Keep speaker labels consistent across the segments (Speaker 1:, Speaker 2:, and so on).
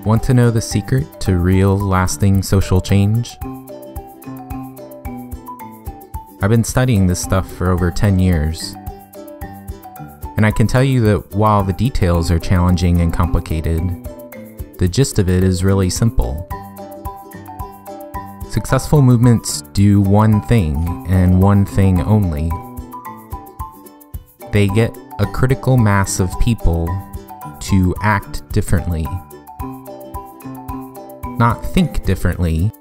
Speaker 1: Want to know the secret to real, lasting social change? I've been studying this stuff for over 10 years. And I can tell you that while the details are challenging and complicated, the gist of it is really simple. Successful movements do one thing, and one thing only. They get a critical mass of people to act differently. Not think differently,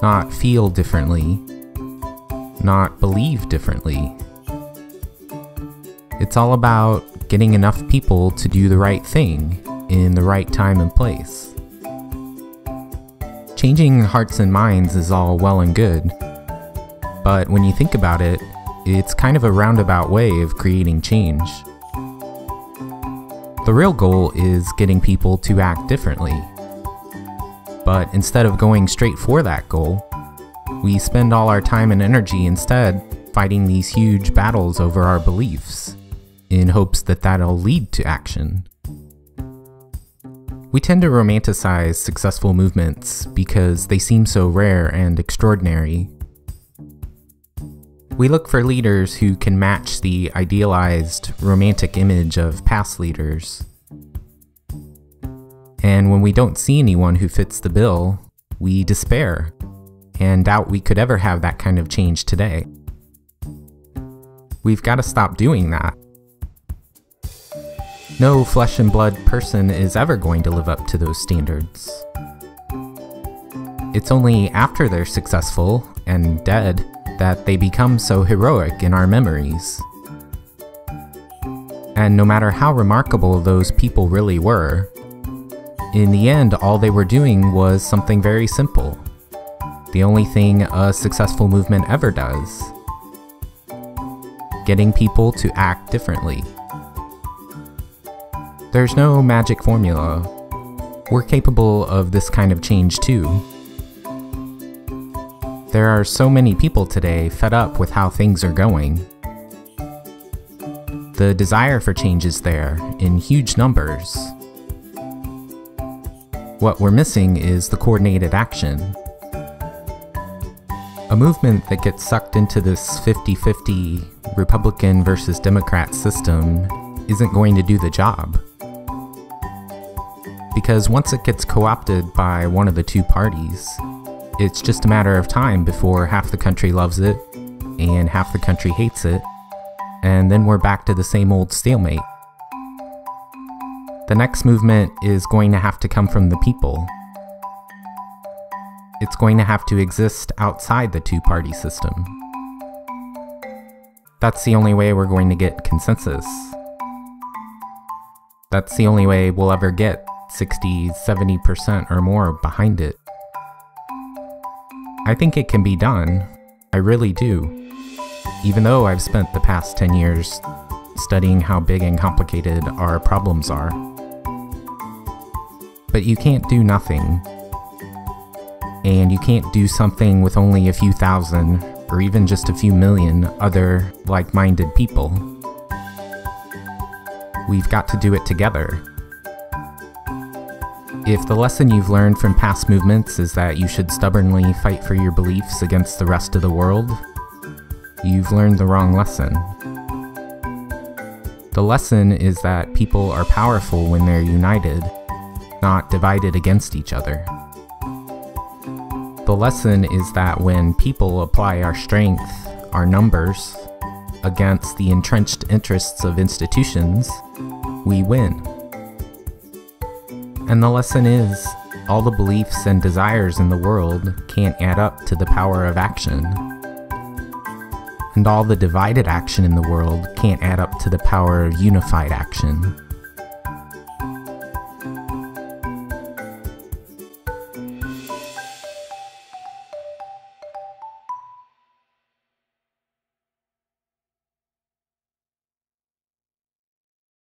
Speaker 1: not feel differently, not believe differently. It's all about getting enough people to do the right thing in the right time and place. Changing hearts and minds is all well and good, but when you think about it, it's kind of a roundabout way of creating change. The real goal is getting people to act differently. But instead of going straight for that goal, we spend all our time and energy instead fighting these huge battles over our beliefs, in hopes that that'll lead to action. We tend to romanticize successful movements because they seem so rare and extraordinary. We look for leaders who can match the idealized, romantic image of past leaders. And when we don't see anyone who fits the bill, we despair and doubt we could ever have that kind of change today. We've got to stop doing that. No flesh and blood person is ever going to live up to those standards. It's only after they're successful and dead that they become so heroic in our memories. And no matter how remarkable those people really were, in the end, all they were doing was something very simple. The only thing a successful movement ever does. Getting people to act differently. There's no magic formula. We're capable of this kind of change too. There are so many people today fed up with how things are going. The desire for change is there in huge numbers. What we're missing is the coordinated action. A movement that gets sucked into this 50-50 Republican versus Democrat system isn't going to do the job. Because once it gets co-opted by one of the two parties, it's just a matter of time before half the country loves it and half the country hates it, and then we're back to the same old stalemate. The next movement is going to have to come from the people. It's going to have to exist outside the two-party system. That's the only way we're going to get consensus. That's the only way we'll ever get 60-70% or more behind it. I think it can be done. I really do. Even though I've spent the past 10 years studying how big and complicated our problems are. But you can't do nothing. And you can't do something with only a few thousand, or even just a few million other like-minded people. We've got to do it together. If the lesson you've learned from past movements is that you should stubbornly fight for your beliefs against the rest of the world, you've learned the wrong lesson. The lesson is that people are powerful when they're united, not divided against each other. The lesson is that when people apply our strength, our numbers, against the entrenched interests of institutions, we win. And the lesson is, all the beliefs and desires in the world can't add up to the power of action. And all the divided action in the world can't add up to the power of unified action.